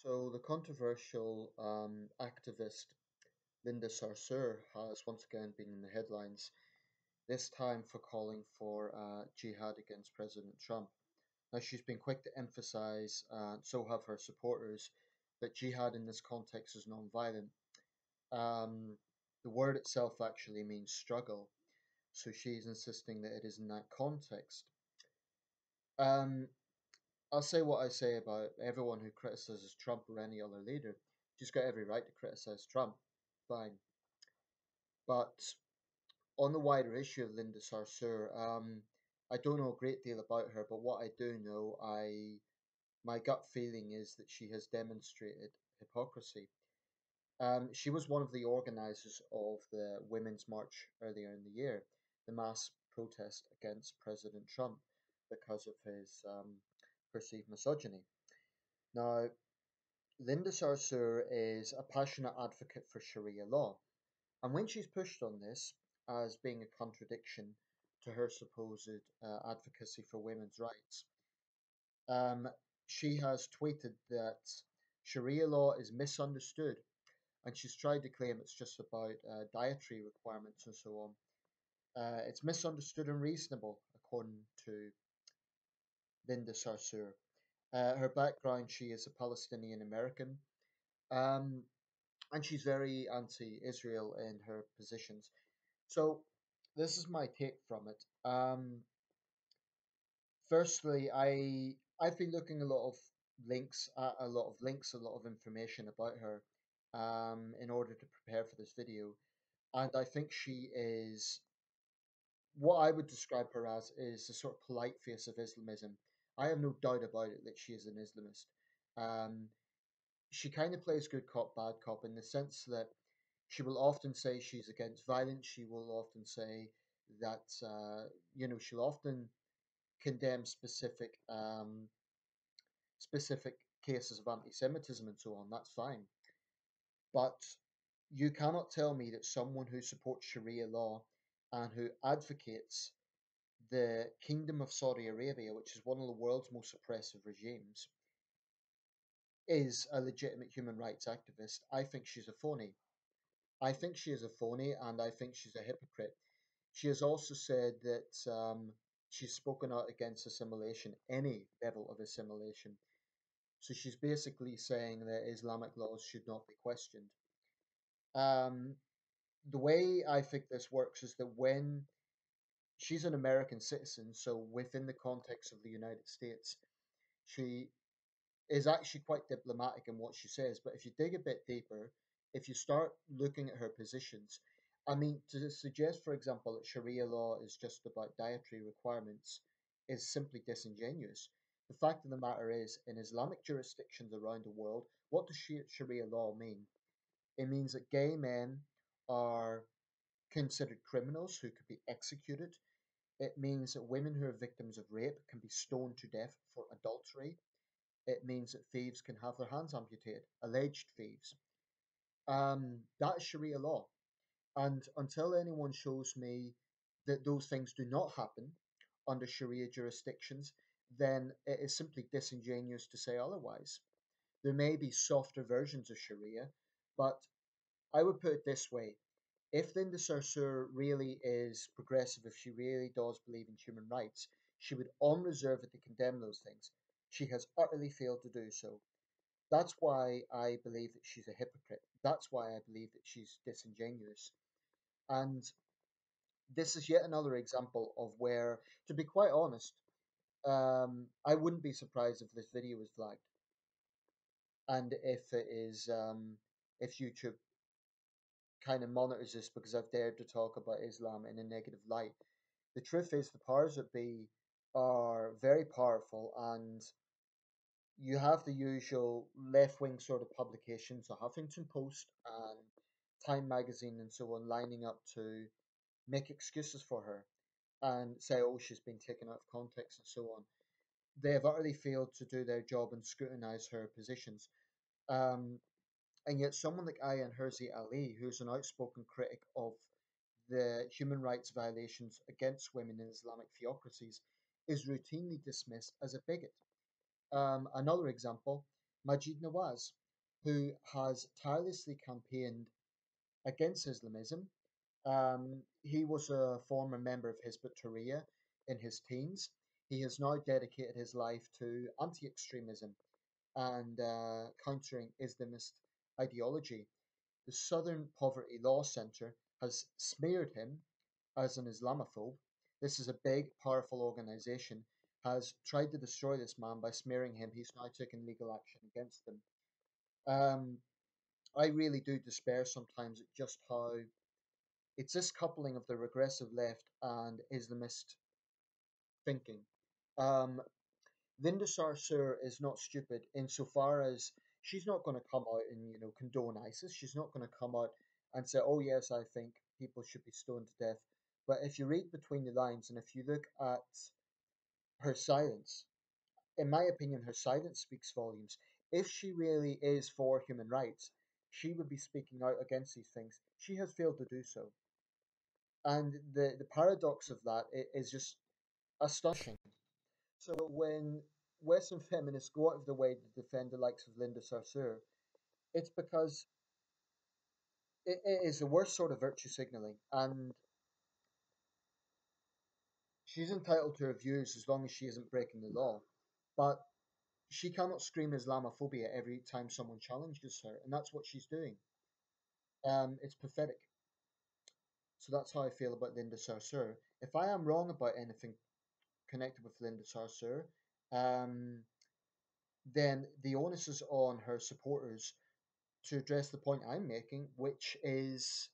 So the controversial activist Linda Sarsour has once again been in the headlines, this time for calling for jihad against President Trump. Now, she's been quick to emphasize, so have her supporters, that jihad in this context is non-violent. Um, the word itself actually means struggle, so she's insisting that it is in that context. Um, I'll say what I say about everyone who criticizes Trump or any other leader. She's got every right to criticize Trump. Fine. But on the wider issue of Linda Sarsour, I don't know a great deal about her, but what I do know, my gut feeling is that she has demonstrated hypocrisy. She was one of the organisers of the Women's March earlier in the year, the mass protest against President Trump because of his perceived misogyny. Now, Linda Sarsour is a passionate advocate for Sharia law, and when she's pushed on this as being a contradiction to her supposed advocacy for women's rights, um, she has tweeted that Sharia law is misunderstood, and she's tried to claim it's just about dietary requirements and so on. It's misunderstood and reasonable, according to Linda Sarsour. Her background, she is a Palestinian American. Um, and she's very anti-Israel in her positions. So this is my take from it. Firstly, I've been looking a lot of links, at a lot of links, a lot of information about her, in order to prepare for this video, and I think she is what I would describe her as is the sort of polite face of Islamism. I have no doubt about it that she is an Islamist. Um, she kind of plays good cop, bad cop in the sense that she will often say she's against violence. She will often say that she'll often condemn specific cases of anti-Semitism and so on. That's fine, but you cannot tell me that someone who supports Sharia law and who advocates the Kingdom of Saudi Arabia, which is one of the world's most oppressive regimes, is a legitimate human rights activist. I think she's a phony. I think she is a phony, and I think she's a hypocrite. She has also said that she's spoken out against assimilation, any level of assimilation. So she's basically saying that Islamic laws should not be questioned. Um, the way I think this works is that when she's an American citizen, so within the context of the United States, she is actually quite diplomatic in what she says. But if you dig a bit deeper, if you start looking at her positions, I mean, to suggest, for example, that Sharia law is just about dietary requirements is simply disingenuous. The fact of the matter is, in Islamic jurisdictions around the world, what does Sharia law mean? It means that gay men are considered criminals who could be executed. It means that women who are victims of rape can be stoned to death for adultery. It means that thieves can have their hands amputated, alleged thieves. That's Sharia law. And until anyone shows me that those things do not happen under Sharia jurisdictions, then it is simply disingenuous to say otherwise. There may be softer versions of Sharia, but I would put it this way. If Linda Sarsour really is progressive, if she really does believe in human rights, she would unreservedly condemn those things. She has utterly failed to do so. That's why I believe that she's a hypocrite. That's why I believe that she's disingenuous. And this is yet another example of where, to be quite honest, I wouldn't be surprised if this video was flagged. And if it is, if YouTube kind of monitors this because I've dared to talk about Islam in a negative light. The truth is, the powers that be are very powerful, and you have the usual left wing sort of publications, the Huffington Post and Time Magazine and so on, lining up to make excuses for her and say, oh, she's been taken out of context and so on. They have utterly failed to do their job and scrutinize her positions. Um, and yet, someone like Ayan Hirsi Ali, who's an outspoken critic of the human rights violations against women in Islamic theocracies, is routinely dismissed as a bigot. Another example, Majid Nawaz, who has tirelessly campaigned against Islamism. He was a former member of Hizb ut-Tahrir in his teens. He has now dedicated his life to anti-extremism and countering Islamist ideology. The Southern Poverty Law Centre has smeared him as an Islamophobe. This is a big, powerful organisation, has tried to destroy this man by smearing him. He's now taken legal action against them. Um, I really do despair sometimes at just how it's this coupling of the regressive left and Islamist thinking. Um, Linda Sarsour is not stupid insofar as she's not going to come out and condone ISIS. She's not going to come out and say, "Oh yes, I think people should be stoned to death." But if you read between the lines and if you look at her silence, in my opinion, her silence speaks volumes. If she really is for human rights, she would be speaking out against these things. She has failed to do so, and the paradox of that is just astonishing. So when Western feminists go out of their way to defend the likes of Linda Sarsour, it's because it is the worst sort of virtue signaling, and she's entitled to her views as long as she isn't breaking the law. But she cannot scream Islamophobia every time someone challenges her, and that's what she's doing. It's pathetic. So that's how I feel about Linda Sarsour. If I am wrong about anything connected with Linda Sarsour, um, then the onus is on her supporters to address the point I'm making, which is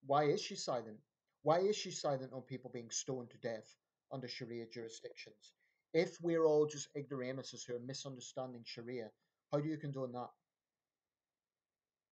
why is she silent? Why is she silent on people being stoned to death under Sharia jurisdictions? If we're all just ignoramuses who are misunderstanding Sharia, how do you condone that?